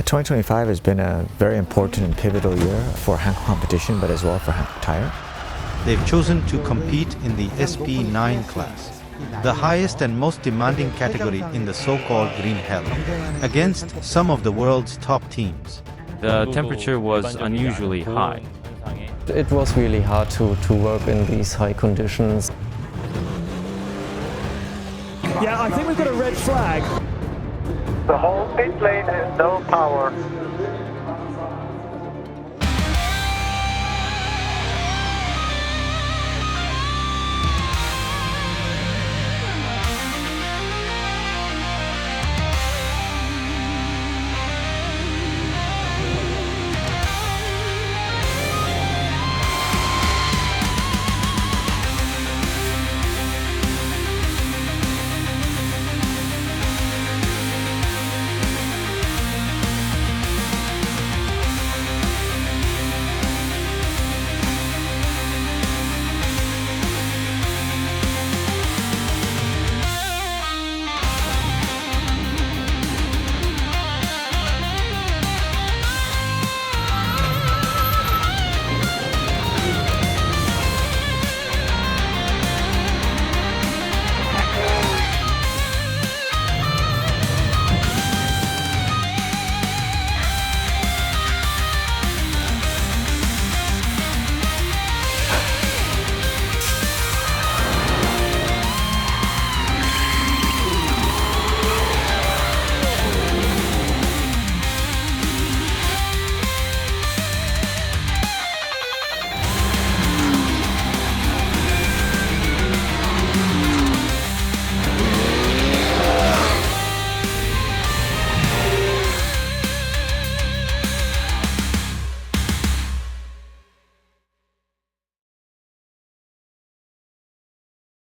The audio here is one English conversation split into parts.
2025 has been a very important and pivotal year for Hankook Competition, but as well for HankookTire. They've chosen to compete in the SP9 class, the highest and most demanding category in the so-called Green Hell, against some of the world's top teams. The temperature was unusually high. It was really hard to work in these high conditions. Yeah, I think we've got a red flag. The whole pit lane has no power.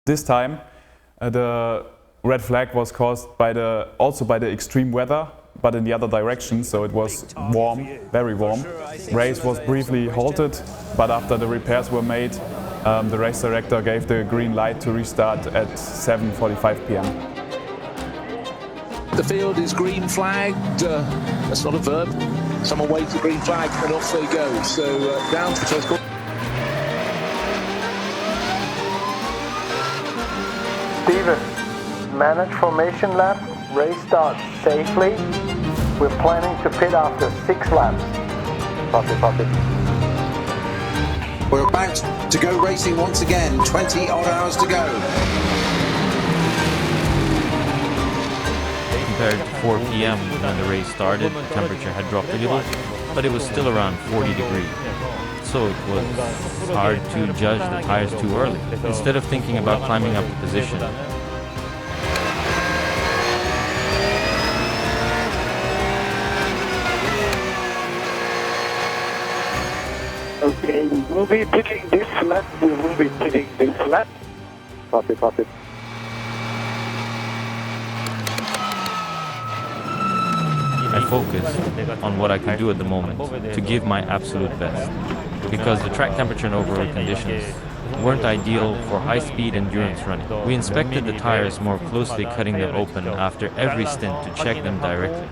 This time, the red flag was caused also by the extreme weather, but in the other direction, so it was warm, very warm. Race was briefly halted, but after the repairs were made, the race director gave the green light to restart at 7:45 p.m. The field is green flagged. That's not a verb. Someone waves the green flag and off they go. So down to the first call. Steven, manage formation lap, race starts safely. We're planning to pit after 6 laps. Copy. We're about to go racing once again, 20 odd hours to go. Compared to 4 p.m. when the race started, the temperature had dropped a little, but it was still around 40 degrees. So it was hard to judge the tires too early. Instead of thinking about climbing up the position, Okay, we will be pitting this lap. Copy. I focused on what I could do at the moment to give my absolute best. Because the track temperature and overall conditions weren't ideal for high-speed endurance running. We inspected the tires more closely, cutting them open after every stint to check them directly.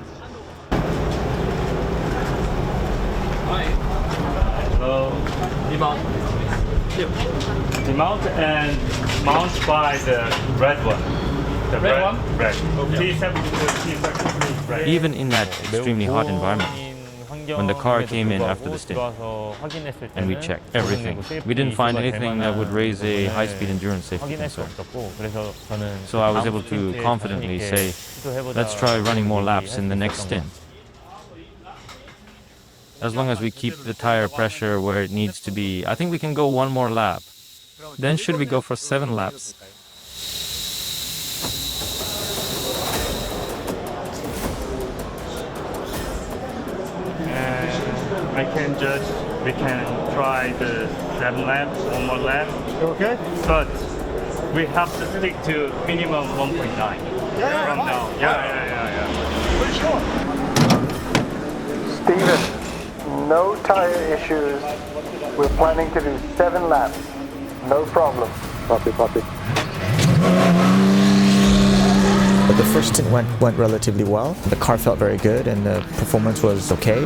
Demount and mount by the red one. The red one? Red. T72, T73. Even in that extremely hot environment, when the car came in after the stint, and we checked everything, we didn't find anything that would raise a high-speed endurance safety concern. So I was able to confidently say, let's try running more laps in the next stint. As long as we keep the tire pressure where it needs to be, I think we can go one more lap. Then should we go for 7 laps? I can judge, we can try the 7 laps, one more lap. Okay. But we have to stick to minimum 1.9 from now. Yeah. For sure. Steven, no tire issues. We're planning to do 7 laps. No problem. Copy. But the first stint went relatively well. The car felt very good and the performance was okay.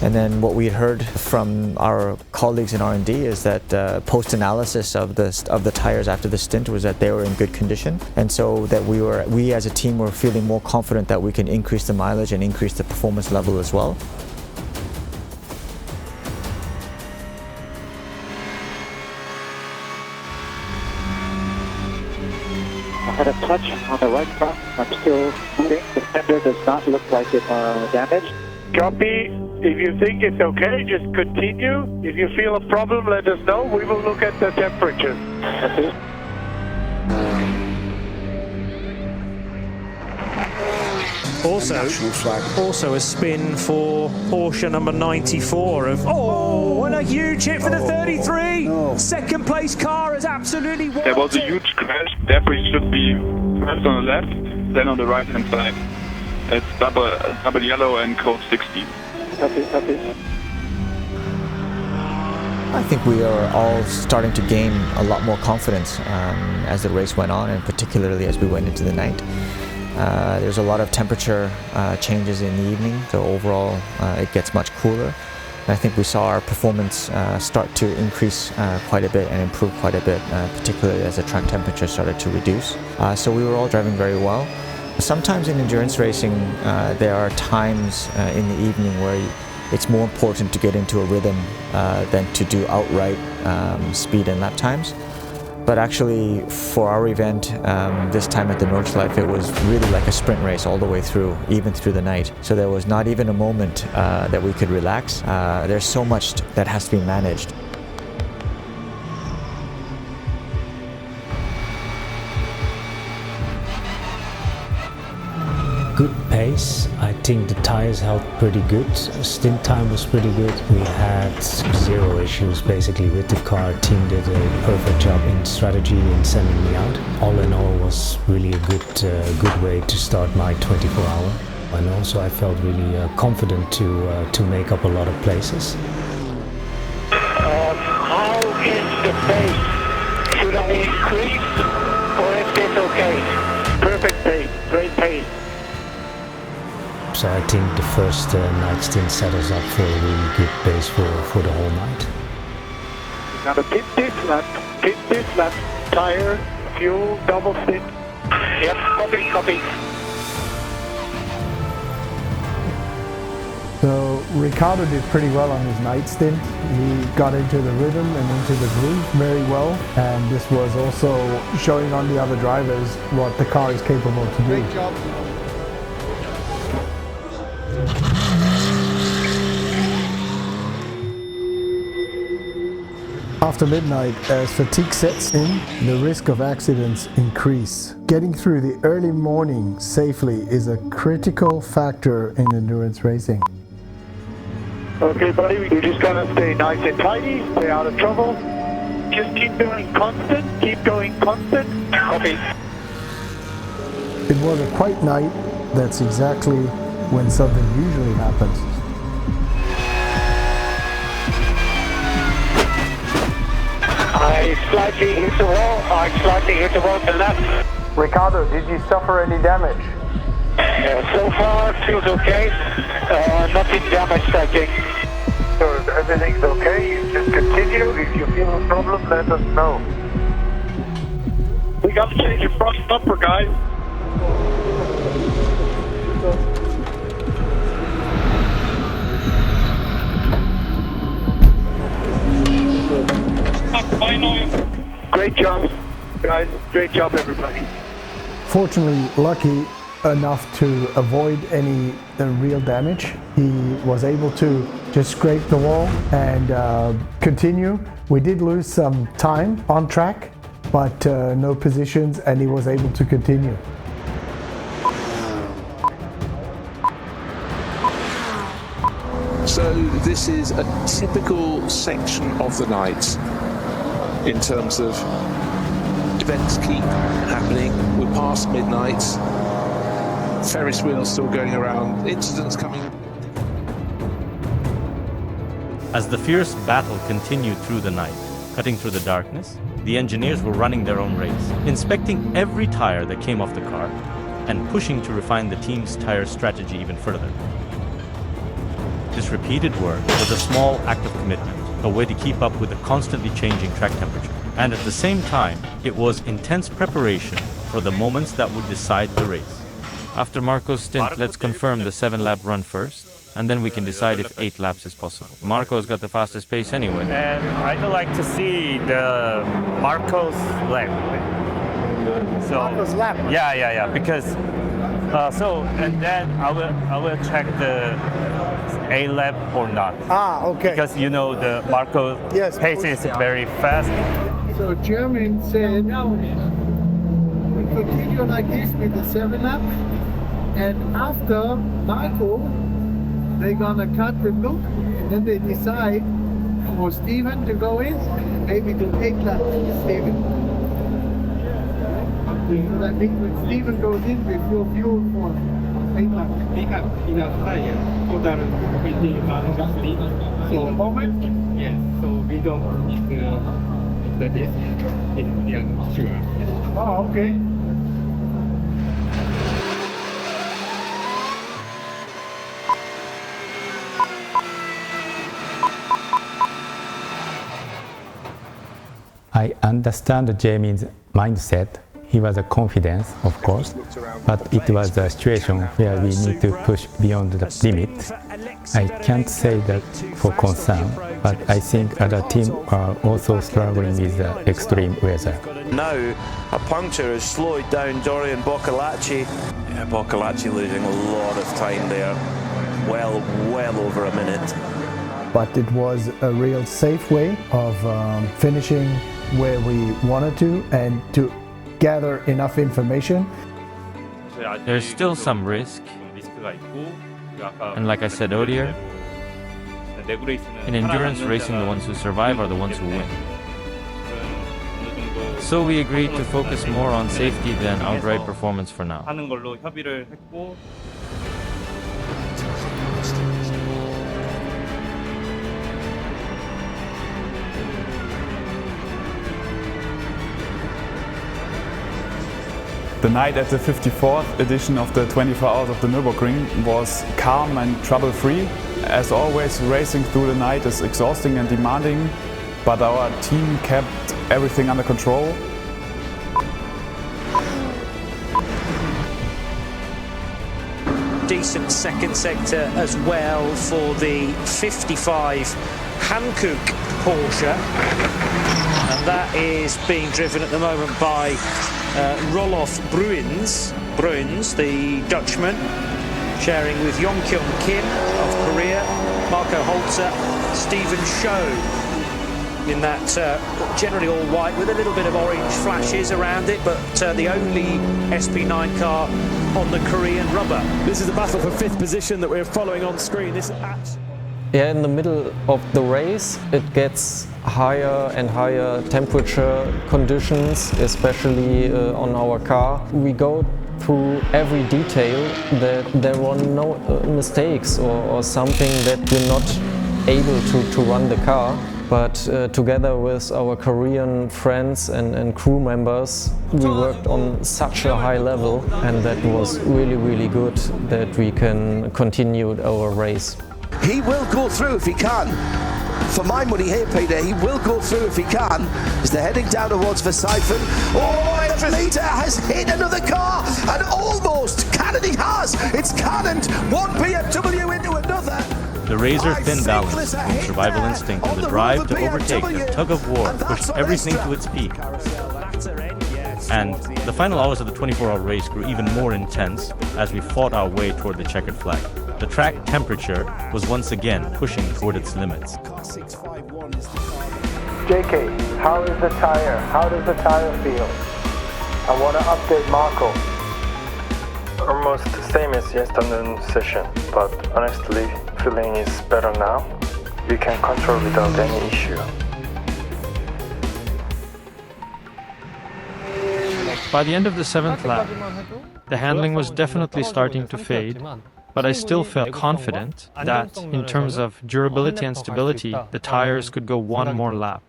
And then what we had heard from our colleagues in R&D is that post-analysis of the tires after the stint was that they were in good condition, and so that we as a team were feeling more confident that we can increase the mileage and increase the performance level as well. I had a touch on the right front. I'm still moving. The fender does not look like it's damaged. Copy. If you think it's okay, just continue. If you feel a problem, let us know. We will look at the temperature. Also a spin for Porsche number 94 of, and a huge hit for the 33. No. Second place car is absolutely won. There was a huge crash. Debris should be first on the left, then on the right hand side. It's double yellow and code 16. I think we are all starting to gain a lot more confidence as the race went on, and particularly as we went into the night. There's a lot of temperature changes in the evening, so overall it gets much cooler. And I think we saw our performance start to increase quite a bit and improve quite a bit, particularly as the track temperature started to reduce. So we were all driving very well. Sometimes in endurance racing, there are times in the evening where it's more important to get into a rhythm than to do outright speed and lap times. But actually, for our event, this time at the Nordschleife, it was really like a sprint race all the way through, even through the night. So there was not even a moment that we could relax. There's so much that has to be managed. Good pace. I think the tires held pretty good. Stint time was pretty good. We had zero issues basically with the car. Team did a perfect job in strategy in sending me out. All in all, was really a good way to start my 24-hour. And also I felt really confident to make up a lot of places. How is the pace? Should I increase or is this okay? Perfect pace, great pace. So I think the first night stint set us up for a really good pace for the whole night. Now to pit this lap, tire, fuel, double stint. Yep, copy. So Ricardo did pretty well on his night stint. He got into the rhythm and into the groove very well, and this was also showing on the other drivers what the car is capable to do. Great job. After midnight, as fatigue sets in, the risk of accidents increase. Getting through the early morning safely is a critical factor in endurance racing. Okay, buddy, we just gotta stay nice and tidy, stay out of trouble. Just keep going constant. Copy. It was a quiet night. That's exactly when something usually happens. I slightly hit the wall to the left. Ricardo, did you suffer any damage? So far, feels okay. Nothing damaged, I think. So if everything's okay, you just continue. If you feel a problem, let us know. We got to change the front bumper, guys. Great job, guys. Great job, everybody. Fortunately, lucky enough to avoid any real damage. He was able to just scrape the wall and continue. We did lose some time on track, but no positions, and he was able to continue. So this is a typical section of the night in terms of events keep happening. We're past midnight, Ferris wheels still going around, incidents coming. As the fierce battle continued through the night, cutting through the darkness, the engineers were running their own race, inspecting every tire that came off the car, and pushing to refine the team's tire strategy even further. This repeated work was a small act of commitment, a way to keep up with the constantly changing track temperature. And at the same time, it was intense preparation for the moments that would decide the race. After Marco's stint, let's confirm the 7-lap run first, and then we can decide if 8 laps is possible. Marco's got the fastest pace anyway. And I'd like to see the Marco's lap. So, Marco's lap? Yeah, because, and then I will check the A lap or not. Okay. Because you know the Marco's pace is very fast. So German said, we continue like this with the 7 lap, and after Marco, they're gonna cut the loop, and then they decide for Steven to go in, maybe do 8 laps with Steven. I think when Steven goes in, we feel fuel for 8 laps. We have enough tire, total 20 For the moment? Yes, so we don't need the disc in sure. Oh, okay. I understand Jamie's mindset. He was a confidence, of course, but it was a situation where we need to push beyond the limit. I can't say that for concern, but I think other teams are also struggling with the extreme weather. Now, a puncture has slowed down Dorian Boccalacci. Yeah, Boccalacci losing a lot of time there, well over a minute. But it was a real safe way of finishing where we wanted to and to gather enough information. There's still some risk, and like I said earlier, in endurance racing, the ones who survive are the ones who win. So we agreed to focus more on safety than outright performance for now. The night at the 54th edition of the 24 Hours of the Nürburgring was calm and trouble-free. As always, racing through the night is exhausting and demanding, but our team kept everything under control. Decent second sector as well for the 55 Hankook Porsche, and that is being driven at the moment by Roloff Bruins, the Dutchman, sharing with Yongkyung Kim of Korea, Marco Holzer, Stephen Show in that generally all white with a little bit of orange flashes around it, but the only SP9 car on the Korean rubber. This is the battle for 5th position that we're following on screen. Yeah, in the middle of the race, it gets higher and higher temperature conditions, especially on our car. We go through every detail that there were no mistakes or something that we're not able to run the car. But together with our Korean friends and crew members, we worked on such a high level, and that was really good that we can continue our race. He will go through if he can. For my money here, Peter, he will go through if he can. As they're heading down towards Versailles. Oh, the leader has hit another car, and almost cannoned. He has. It's cannoned. One BMW into another. The razor-thin balance between survival instinct and the drive to overtake, the tug of war, pushed everything to its peak. And the final hours of the 24-hour race grew even more intense as we fought our way toward the checkered flag. The track temperature was once again pushing toward its limits. JK, how is the tire? How does the tire feel? I want to update Marco. Almost the same as yesterday's session, but honestly, feeling is better now. We can control without any issue. By the end of the 7th lap, the handling was definitely starting to fade, but I still felt confident that, in terms of durability and stability, the tires could go one more lap.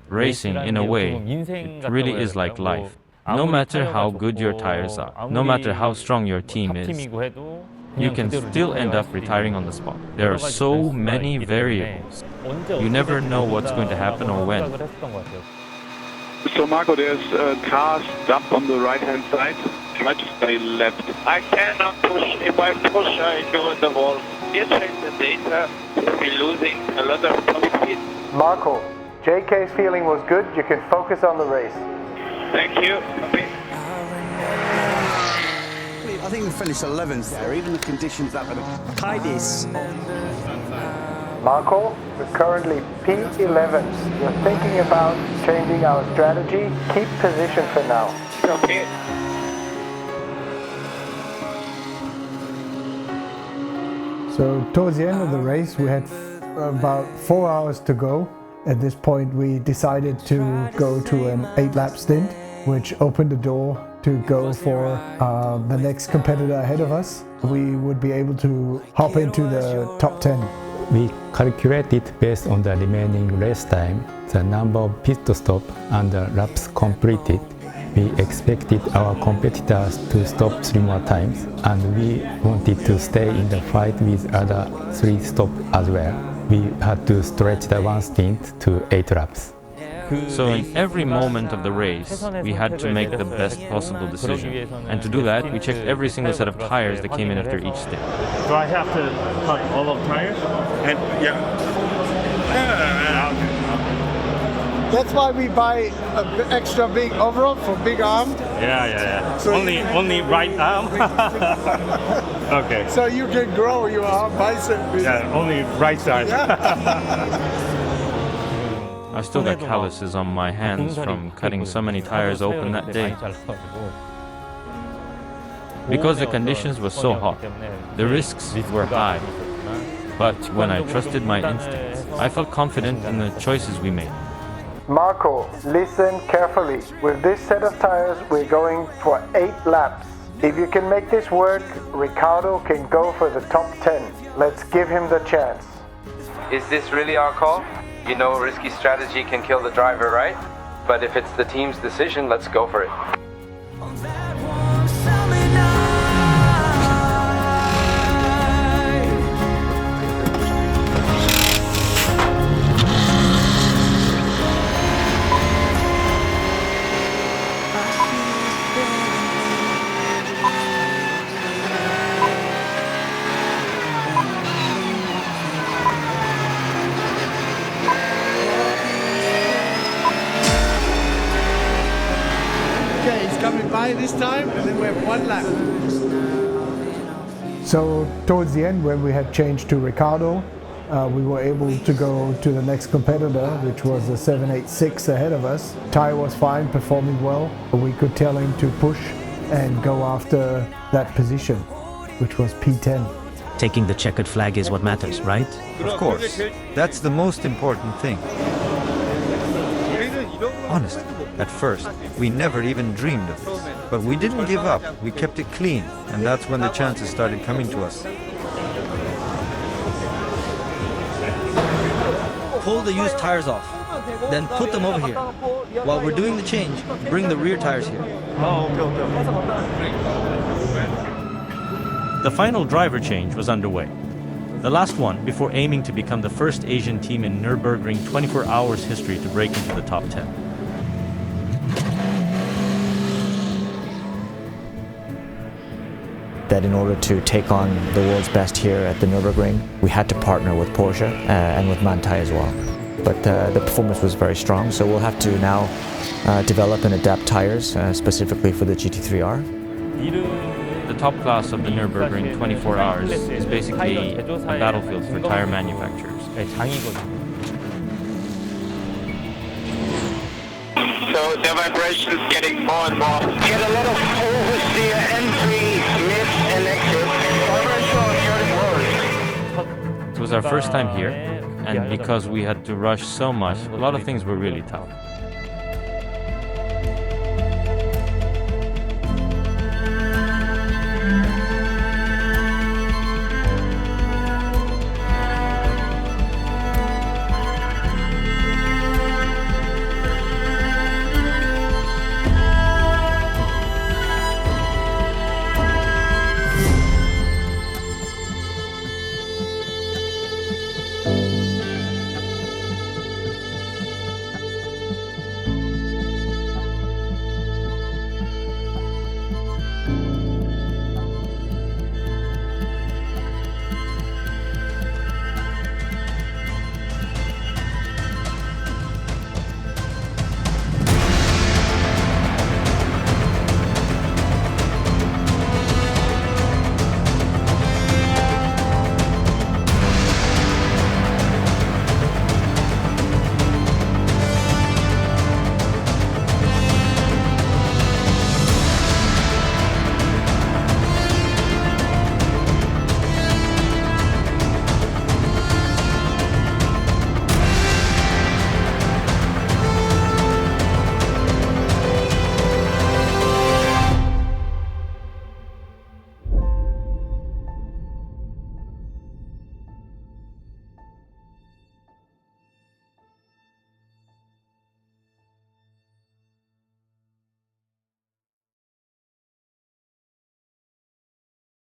Racing, in a way, it really is like life. No matter how good your tires are, no matter how strong your team is, you can still end up retiring on the spot. There are so many variables. You never know what's going to happen or when. So Marco, there's cars up on the right-hand side. Try to stay left. I cannot push. If I push, I go in the wall. You check the data. You'll be losing a lot of top speed. Marco, JK's feeling was good. You can focus on the race. Thank you. I think we finished 11th there, even the conditions that were Tidies. Marco, we're currently P11. We're thinking about changing our strategy. Keep position for now. Okay. So towards the end of the race, we had about 4 hours to go. At this point, we decided to go to an 8-lap stint, which opened the door to go for the next competitor ahead of us. We would be able to hop into the top 10. We calculated based on the remaining race time, the number of pit stops and the laps completed. We expected our competitors to stop 3 more times, and we wanted to stay in the fight with other 3 stops as well. We had to stretch the one stint to 8 laps. So in every moment of the race, we had to make the best possible decision. And to do that, we checked every single set of tires that came in after each stint. Do I have to cut all of tires? And That's why we buy an extra big overall for big arm. Yeah. So only right arm? Okay. So you can grow your arm bicep. Yeah, only right side. I still got calluses on my hands from cutting so many tires open that day. Because the conditions were so hot, the risks were high. But when I trusted my instincts, I felt confident in the choices we made. Marco, listen carefully. With this set of tires, we're going for 8 laps. If you can make this work, Ricardo can go for the top 10. Let's give him the chance. Is this really our call? You know, risky strategy can kill the driver, right? But if it's the team's decision, let's go for it. Coming by this time, and then we have 1 lap. So towards the end, when we had changed to Ricardo, we were able to go to the next competitor, which was the 786 ahead of us. Tire was fine, performing well. We could tell him to push and go after that position, which was P10. Taking the checkered flag is what matters, right? Of course. That's the most important thing. Honestly, at first, we never even dreamed of this. But we didn't give up, we kept it clean, and that's when the chances started coming to us. Pull the used tires off, then put them over here. While we're doing the change, bring the rear tires here. The final driver change was underway. The last one before aiming to become the first Asian team in Nürburgring 24 hours history to break into the top 10. That in order to take on the world's best here at the Nürburgring, we had to partner with Porsche and with Manthey as well. But the performance was very strong, so we'll have to now develop and adapt tires specifically for the GT3R. The top class of the Nürburgring 24 hours is basically a battlefield for tire manufacturers. So the vibration's getting more and more. Get a lot of oversteer, entry, mid and exit. It was our first time here, and because we had to rush so much, a lot of things were really tough.